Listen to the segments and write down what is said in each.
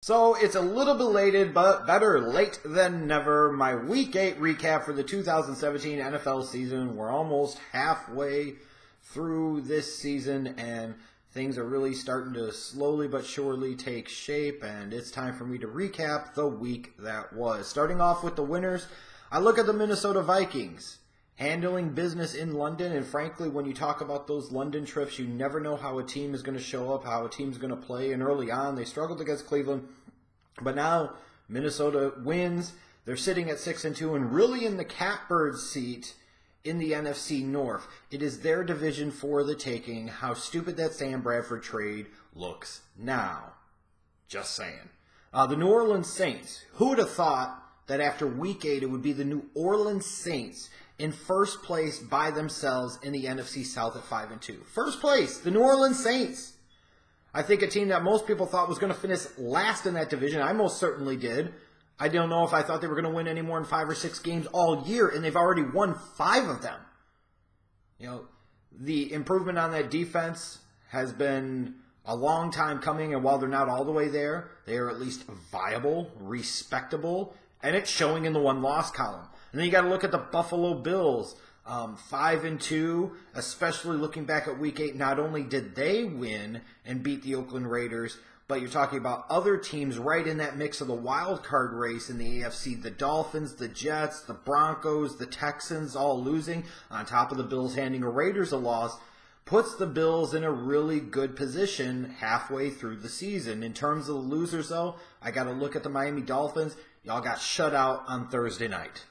So it's a little belated, but better late than never. My Week 8 recap for the 2017 NFL season. We're almost halfway through this season, and things are really starting to slowly but surely take shape, and it's time for me to recap the week that was. Starting off with the winners, I look at the Minnesota Vikings. Handling business in London, and frankly, when you talk about those London trips, you never know how a team is going to show up, how a team's going to play, and early on, they struggled against Cleveland, but now Minnesota wins. They're sitting at 6-2 and really in the catbird seat in the NFC North. It is their division for the taking. How stupid that Sam Bradford trade looks now. Just saying. The New Orleans Saints. Who would have thought that after Week 8 it would be the New Orleans Saints in first place by themselves in the NFC South at 5-2. First place, the New Orleans Saints. I think a team that most people thought was going to finish last in that division. I most certainly did. I don't know if I thought they were going to win any more than 5 or 6 games all year, and they've already won 5 of them. You know, the improvement on that defense has been a long time coming, and while they're not all the way there, they are at least viable, respectable, and it's showing in the one-loss column. And then you got to look at the Buffalo Bills, 5-2, especially looking back at Week 8. Not only did they win and beat the Oakland Raiders, but you're talking about other teams right in that mix of the wild card race in the AFC. The Dolphins, the Jets, the Broncos, the Texans all losing, on top of the Bills handing the Raiders a loss, puts the Bills in a really good position halfway through the season. In terms of the losers, though, I got to look at the Miami Dolphins. Y'all got shut out on Thursday night.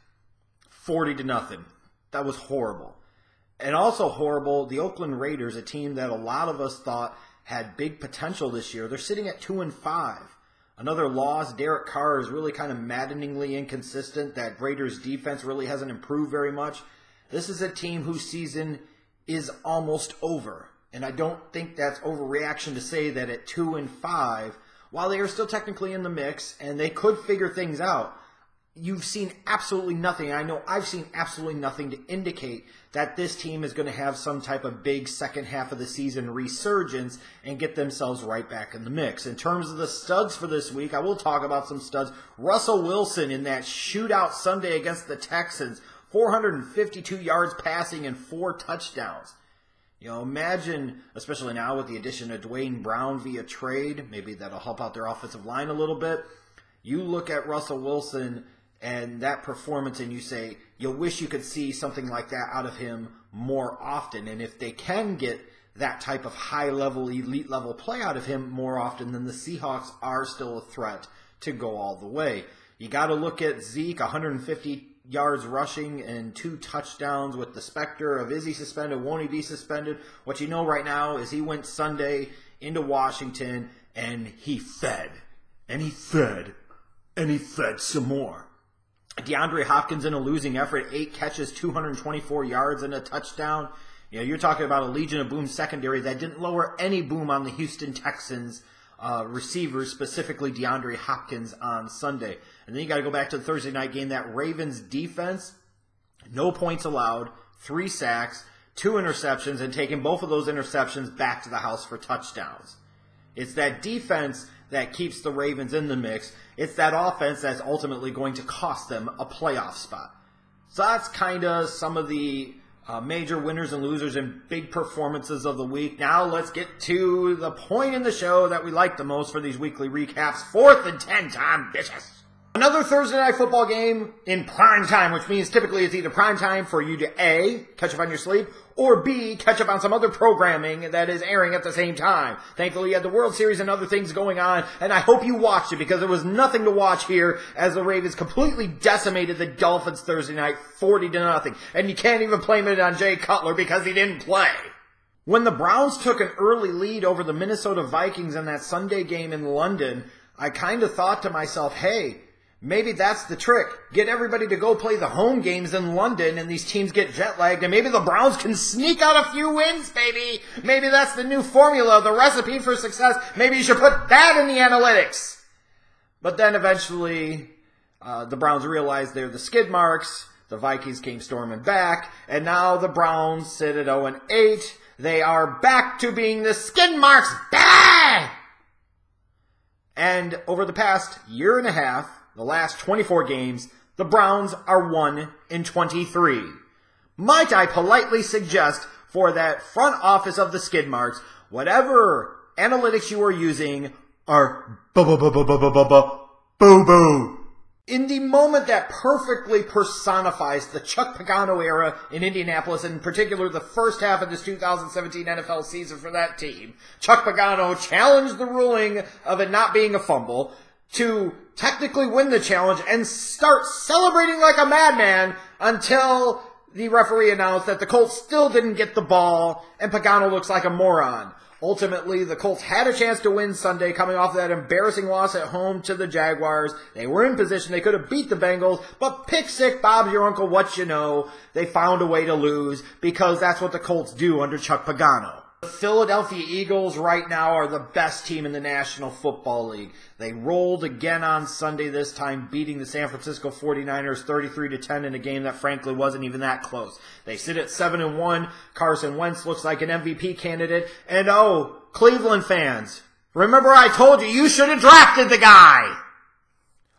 40-0. That was horrible. And also horrible, the Oakland Raiders, a team that a lot of us thought had big potential this year. They're sitting at 2-5. Another loss. Derek Carr is really kind of maddeningly inconsistent. That Raiders defense really hasn't improved very much. This is a team whose season is almost over. And I don't think that's overreaction to say that at 2-5, while they are still technically in the mix and they could figure things out, you've seen absolutely nothing. I know I've seen absolutely nothing to indicate that this team is going to have some type of big second half of the season resurgence and get themselves right back in the mix. In terms of the studs for this week, I will talk about some studs. Russell Wilson in that shootout Sunday against the Texans, 452 yards passing and 4 touchdowns. You know, imagine, especially now with the addition of Dwayne Brown via trade, maybe that'll help out their offensive line a little bit. You look at Russell Wilson and that performance, and you say, you wish you could see something like that out of him more often. And if they can get that type of high-level, elite-level play out of him more often, then the Seahawks are still a threat to go all the way. You got to look at Zeke, 150 yards rushing and 2 touchdowns with the specter of is he suspended, won't he be suspended? What you know right now is he went Sunday into Washington, and he fed. And he fed. And he fed some more. DeAndre Hopkins in a losing effort, 8 catches, 224 yards, and a touchdown. You know, you're talking about a Legion of Boom secondary that didn't lower any boom on the Houston Texans receivers, specifically DeAndre Hopkins on Sunday. And then you got to go back to the Thursday night game. That Ravens defense, no points allowed, 3 sacks, 2 interceptions, and taking both of those interceptions back to the house for touchdowns. It's that defense that keeps the Ravens in the mix. It's that offense that's ultimately going to cost them a playoff spot. So that's kind of some of the major winners and losers and big performances of the week. Now let's get to the point in the show that we like the most for these weekly recaps. 4th and 10 time, bitches. Another Thursday night football game in prime time, which means typically it's either prime time for you to A, catch up on your sleep, or B, catch up on some other programming that is airing at the same time. Thankfully, you had the World Series and other things going on, and I hope you watched it because there was nothing to watch here as the Ravens completely decimated the Dolphins Thursday night, 40-0. And you can't even blame it on Jay Cutler because he didn't play. When the Browns took an early lead over the Minnesota Vikings in that Sunday game in London, I kind of thought to myself, hey, maybe that's the trick. Get everybody to go play the home games in London and these teams get jet-lagged and maybe the Browns can sneak out a few wins, baby. Maybe that's the new formula, the recipe for success. Maybe you should put that in the analytics. But then eventually the Browns realized they're the skid marks. The Vikings came storming back. And now the Browns sit at 0-8. They are back to being the skid marks. Bah! And over the past year and a half, the last 24 games, the Browns are 1-23. Might I politely suggest for that front office of the skid marks, whatever analytics you are using are boo-boo. In the moment that perfectly personifies the Chuck Pagano era in Indianapolis, and in particular the first half of this 2017 NFL season for that team, Chuck Pagano challenged the ruling of it not being a fumble to technically win the challenge and start celebrating like a madman until the referee announced that the Colts still didn't get the ball and Pagano looks like a moron. Ultimately, the Colts had a chance to win Sunday coming off that embarrassing loss at home to the Jaguars. They were in position. They could have beat the Bengals, but pick sick, Bob's your uncle, what you know. They found a way to lose because that's what the Colts do under Chuck Pagano. The Philadelphia Eagles right now are the best team in the National Football League. They rolled again on Sunday, this time beating the San Francisco 49ers 33-10 in a game that frankly wasn't even that close. They sit at 7-1. Carson Wentz looks like an MVP candidate. And oh, Cleveland fans, remember I told you should have drafted the guy!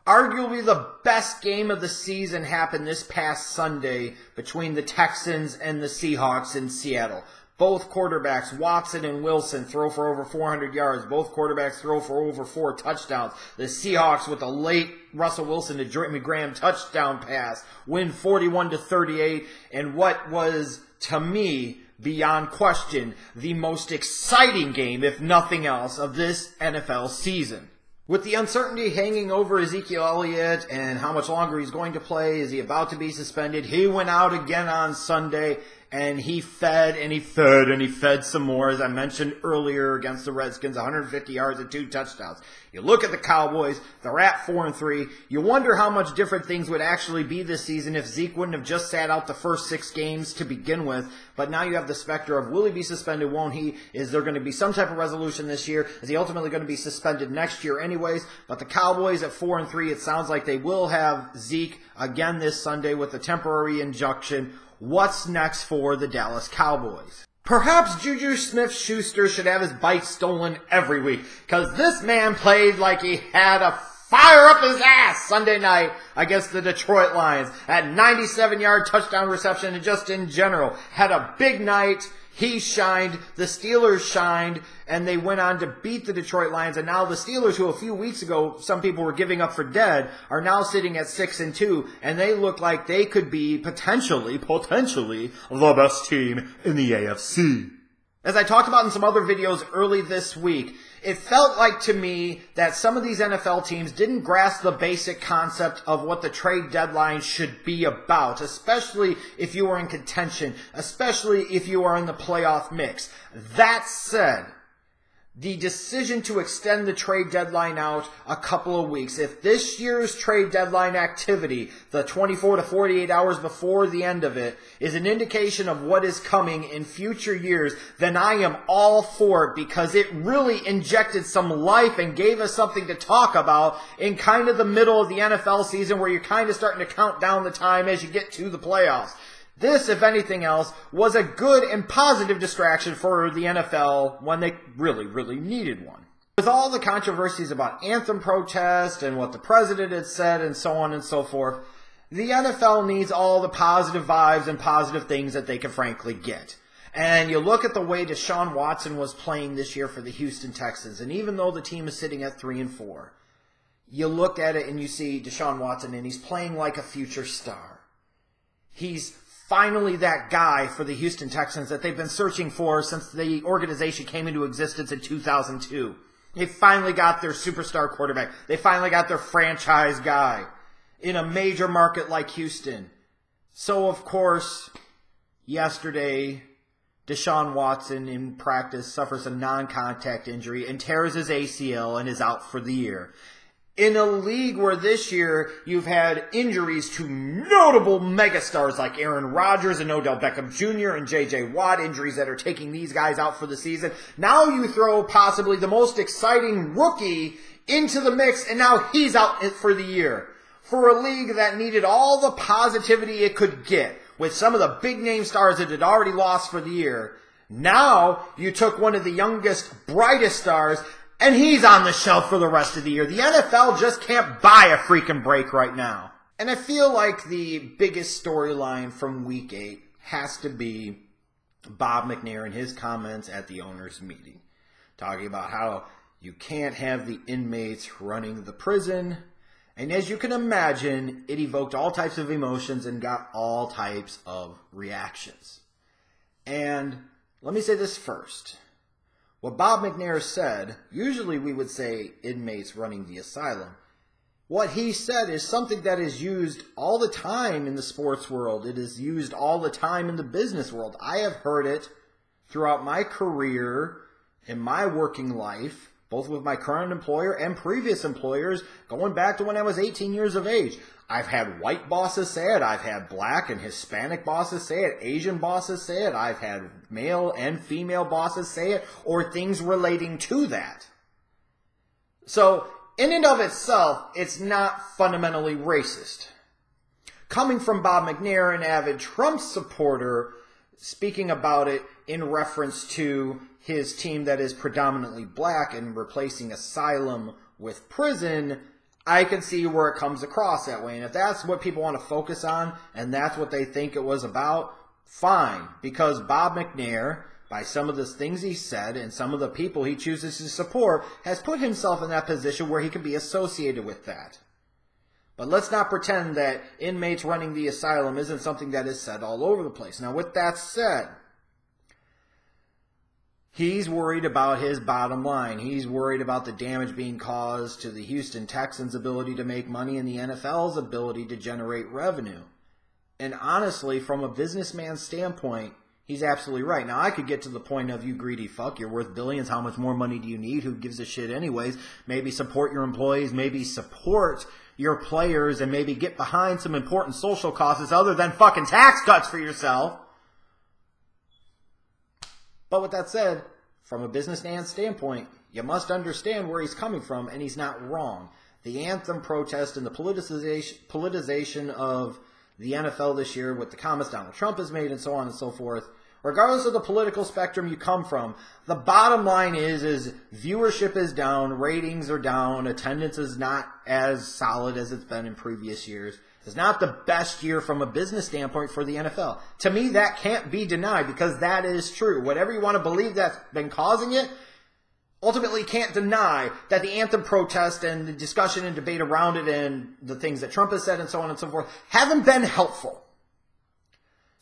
Arguably the best game of the season happened this past Sunday between the Texans and the Seahawks in Seattle. Both quarterbacks, Watson and Wilson, throw for over 400 yards. Both quarterbacks throw for over 4 touchdowns. The Seahawks with a late Russell Wilson to Jimmy Graham touchdown pass win 41-38 in what was, to me, beyond question, the most exciting game, if nothing else, of this NFL season. With the uncertainty hanging over Ezekiel Elliott and how much longer he's going to play, is he about to be suspended? He went out again on Sunday and he fed some more, as I mentioned earlier, against the Redskins, 150 yards and 2 touchdowns. You look at the Cowboys, they're at 4-3. You wonder how much different things would actually be this season if Zeke wouldn't have just sat out the first 6 games to begin with. But now you have the specter of, will he be suspended, won't he? Is there going to be some type of resolution this year? Is he ultimately going to be suspended next year anyways? But the Cowboys at 4-3, it sounds like they will have Zeke again this Sunday with a temporary injunction. What's next for the Dallas Cowboys? Perhaps Juju Smith-Schuster should have his bike stolen every week, because this man played like he had a fire up his ass Sunday night against the Detroit Lions. At 97-yard touchdown reception, and just in general, had a big night. He shined, the Steelers shined, and they went on to beat the Detroit Lions. And now the Steelers, who a few weeks ago some people were giving up for dead, are now sitting at 6-2, and they look like they could be potentially the best team in the AFC. As I talked about in some other videos early this week, it felt like to me that some of these NFL teams didn't grasp the basic concept of what the trade deadline should be about, especially if you are in contention, especially if you are in the playoff mix. That said, the decision to extend the trade deadline out a couple of weeks, if this year's trade deadline activity, the 24 to 48 hours before the end of it, is an indication of what is coming in future years, then I am all for it, because it really injected some life and gave us something to talk about in kind of the middle of the NFL season, where you're kind of starting to count down the time as you get to the playoffs. This, if anything else, was a good and positive distraction for the NFL when they really needed one. With all the controversies about anthem protest and what the president had said and so on and so forth, the NFL needs all the positive vibes and positive things that they can frankly get. And you look at the way Deshaun Watson was playing this year for the Houston Texans, and even though the team is sitting at 3-4, you look at it and you see Deshaun Watson, and he's playing like a future star. He's finally that guy for the Houston Texans that they've been searching for since the organization came into existence in 2002. They finally got their superstar quarterback. They finally got their franchise guy in a major market like Houston. So, of course, yesterday, Deshaun Watson in practice suffers a non-contact injury and tears his ACL and is out for the year. In a league where this year you've had injuries to notable megastars like Aaron Rodgers and Odell Beckham Jr. and J.J. Watt, injuries that are taking these guys out for the season, now you throw possibly the most exciting rookie into the mix, and now he's out for the year. For a league that needed all the positivity it could get, with some of the big-name stars that had already lost for the year, now you took one of the youngest, brightest stars, and he's on the shelf for the rest of the year. The NFL just can't buy a freaking break right now. And I feel like the biggest storyline from Week 8 has to be Bob McNair and his comments at the owners' meeting, talking about how you can't have the inmates running the prison. And as you can imagine, it evoked all types of emotions and got all types of reactions. And let me say this first. What Bob McNair said, usually we would say inmates running the asylum. What he said is something that is used all the time in the sports world. It is used all the time in the business world. I have heard it throughout my career, in my working life, both with my current employer and previous employers, going back to when I was 18 years of age. I've had white bosses say it. I've had black and Hispanic bosses say it. Asian bosses say it. I've had male and female bosses say it, or things relating to that. So, in and of itself, it's not fundamentally racist. Coming from Bob McNair, an avid Trump supporter, speaking about it in reference to his team that is predominantly black and replacing asylum with prison, I can see where it comes across that way. And if that's what people want to focus on, and that's what they think it was about, fine. Because Bob McNair, by some of the things he said and some of the people he chooses to support, has put himself in that position where he can be associated with that. But let's not pretend that inmates running the asylum isn't something that is said all over the place. Now, with that said, he's worried about his bottom line. He's worried about the damage being caused to the Houston Texans' ability to make money and the NFL's ability to generate revenue. And honestly, from a businessman's standpoint, he's absolutely right. Now, I could get to the point of, you greedy fuck, you're worth billions, how much more money do you need? Who gives a shit anyways? Maybe support your employees, maybe support your players, and maybe get behind some important social causes other than fucking tax cuts for yourself. But with that said, from a businessman's standpoint, you must understand where he's coming from, and he's not wrong. The anthem protest and the politicization of the NFL this year with the comments Donald Trump has made and so on and so forth, regardless of the political spectrum you come from, the bottom line is viewership is down, ratings are down, attendance is not as solid as it's been in previous years. It's not the best year from a business standpoint for the NFL. To me, that can't be denied because that is true. Whatever you want to believe that's been causing it, ultimately can't deny that the anthem protest and the discussion and debate around it and the things that Trump has said and so on and so forth haven't been helpful.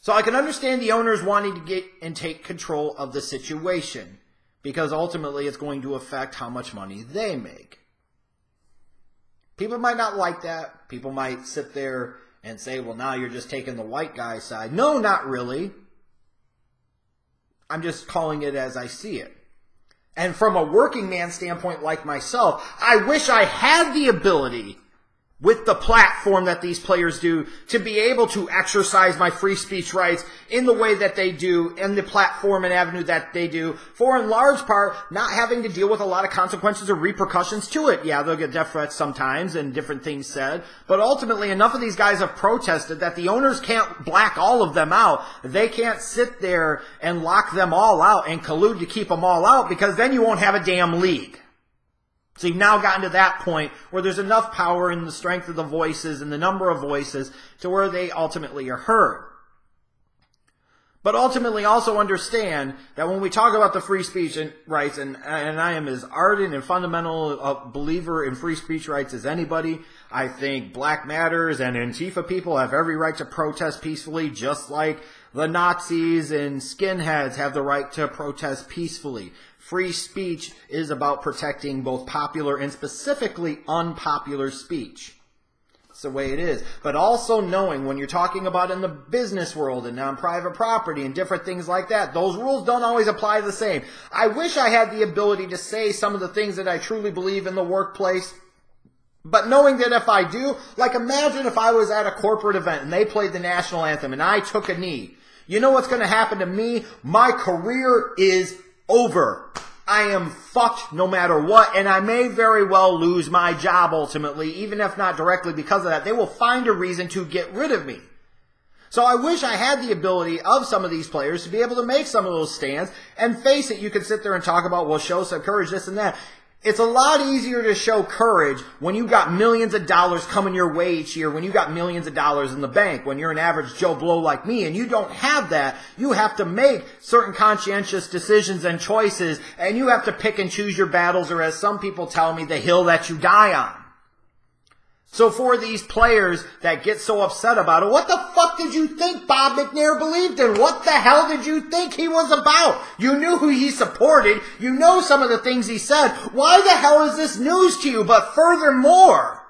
So I can understand the owners wanting to get and take control of the situation because ultimately it's going to affect how much money they make. People might not like that. People might sit there and say, well, now you're just taking the white guy's side. No, not really. I'm just calling it as I see it. And from a working man standpoint like myself, I wish I had the ability, with the platform that these players do, to be able to exercise my free speech rights in the way that they do, in the platform and avenue that they do, for in large part not having to deal with a lot of consequences or repercussions to it. Yeah, they'll get death threats sometimes and different things said, but ultimately enough of these guys have protested that the owners can't black all of them out. They can't sit there and lock them all out and collude to keep them all out, because then you won't have a damn league. So you've now gotten to that point where there's enough power in the strength of the voices and the number of voices to where they ultimately are heard. But ultimately also understand that when we talk about the free speech rights, and I am as ardent and fundamental a believer in free speech rights as anybody, I think Black Matters and Antifa people have every right to protest peacefully, just like the Nazis and skinheads have the right to protest peacefully. Free speech is about protecting both popular and specifically unpopular speech. It's the way it is. But also knowing when you're talking about in the business world and non-private property and different things like that, those rules don't always apply the same. I wish I had the ability to say some of the things that I truly believe in the workplace, but knowing that if I do, like imagine if I was at a corporate event and they played the national anthem and I took a knee. You know what's going to happen to me? My career is over. I am fucked no matter what, and I may very well lose my job ultimately, even if not directly because of that. They will find a reason to get rid of me. So I wish I had the ability of some of these players to be able to make some of those stands, and face it, you could sit there and talk about, well, show some courage, this and that. It's a lot easier to show courage when you got millions of dollars coming your way each year, when you got millions of dollars in the bank, when you're an average Joe Blow like me and you don't have that. You have to make certain conscientious decisions and choices, and you have to pick and choose your battles, or as some people tell me, the hill that you die on. So for these players that get so upset about it, what the fuck did you think Bob McNair believed in? What the hell did you think he was about? You knew who he supported. You know some of the things he said. Why the hell is this news to you? But furthermore,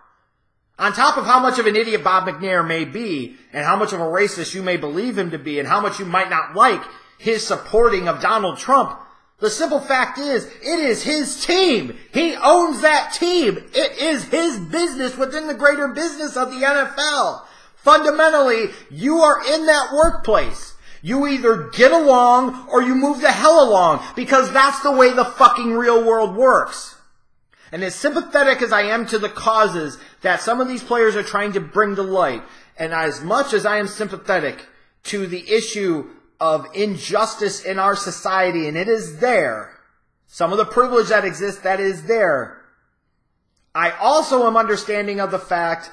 on top of how much of an idiot Bob McNair may be, and how much of a racist you may believe him to be, and how much you might not like his supporting of Donald Trump, the simple fact is, it is his team. He owns that team. It is his business within the greater business of the NFL. Fundamentally, you are in that workplace. You either get along or you move the hell along, because that's the way the fucking real world works. And as sympathetic as I am to the causes that some of these players are trying to bring to light, and as much as I am sympathetic to the issue of injustice in our society, and it is there, some of the privilege that exists, that is there, I also am understanding of the fact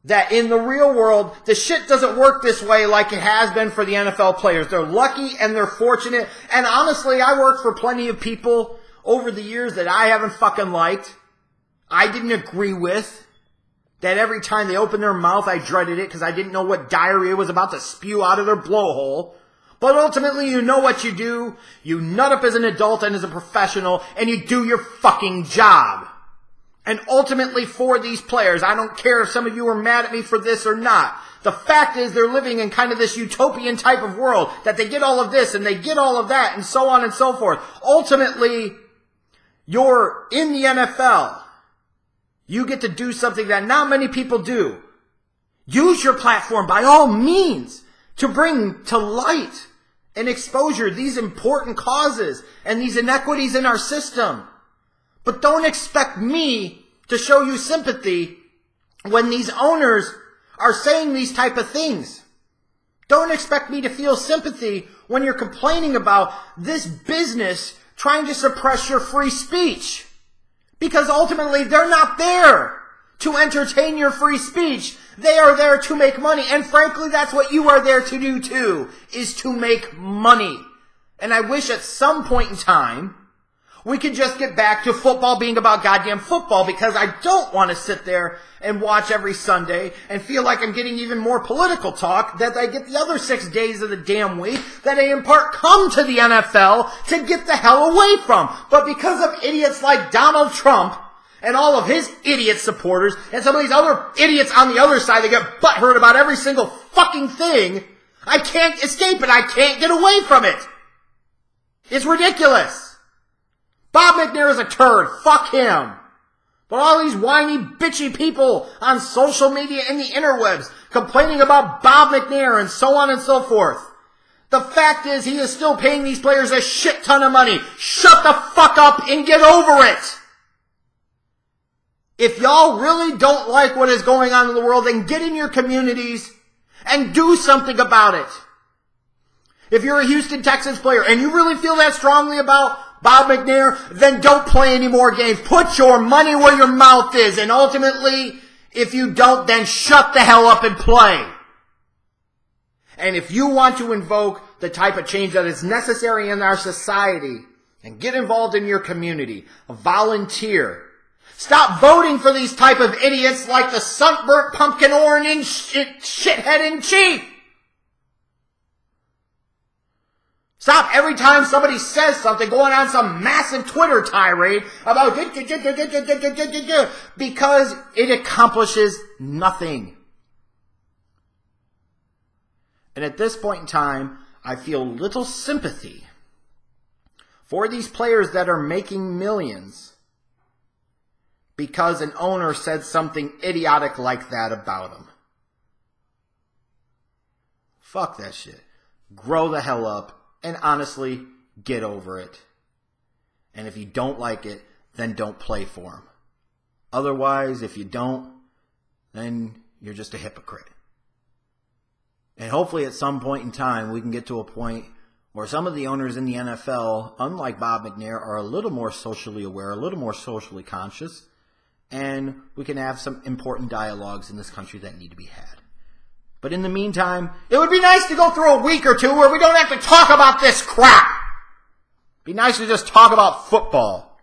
that in the real world, the shit doesn't work this way like it has been for the NFL players. They're lucky and they're fortunate, and honestly, I worked for plenty of people over the years that I haven't fucking liked, I didn't agree with, that every time they opened their mouth, I dreaded it because I didn't know what diarrhea was about to spew out of their blowhole. But ultimately, you know what you do. You nut up as an adult and as a professional, and you do your fucking job. And ultimately, for these players, I don't care if some of you are mad at me for this or not. The fact is, they're living in kind of this utopian type of world, that they get all of this and they get all of that, and so on and so forth. Ultimately, you're in the NFL. You get to do something that not many people do. Use your platform by all means to bring to light and exposure these important causes and these inequities in our system. But don't expect me to show you sympathy when these owners are saying these type of things. Don't expect me to feel sympathy when you're complaining about this business trying to suppress your free speech. Because ultimately, they're not there to entertain your free speech. They are there to make money. And frankly, that's what you are there to do too, is to make money. And I wish at some point in time, we could just get back to football being about goddamn football, because I don't want to sit there and watch every Sunday and feel like I'm getting even more political talk that I get the other 6 days of the damn week that I in part come to the NFL to get the hell away from. But because of idiots like Donald Trump and all of his idiot supporters and some of these other idiots on the other side that get butthurt about every single fucking thing, I can't escape it. I can't get away from it. It's ridiculous. Bob McNair is a turd. Fuck him. But all these whiny, bitchy people on social media and the interwebs complaining about Bob McNair and so on and so forth. The fact is, he is still paying these players a shit ton of money. Shut the fuck up and get over it. If y'all really don't like what is going on in the world, then get in your communities and do something about it. If you're a Houston Texans player and you really feel that strongly about Bob McNair, then don't play any more games. Put your money where your mouth is. And ultimately, if you don't, then shut the hell up and play. And if you want to invoke the type of change that is necessary in our society and get involved in your community, volunteer. Stop voting for these type of idiots like the sunburnt pumpkin orange shithead in chief. Stop every time somebody says something going on some massive Twitter tirade about because it accomplishes nothing. And at this point in time, I feel little sympathy for these players that are making millions because an owner said something idiotic like that about them. Fuck that shit. Grow the hell up. And honestly, get over it. And if you don't like it, then don't play for him. Otherwise, if you don't, then you're just a hypocrite. And hopefully at some point in time, we can get to a point where some of the owners in the NFL, unlike Bob McNair, are a little more socially aware, a little more socially conscious, and we can have some important dialogues in this country that need to be had. But in the meantime, it would be nice to go through a week or two where we don't have to talk about this crap. It'd be nice to just talk about football.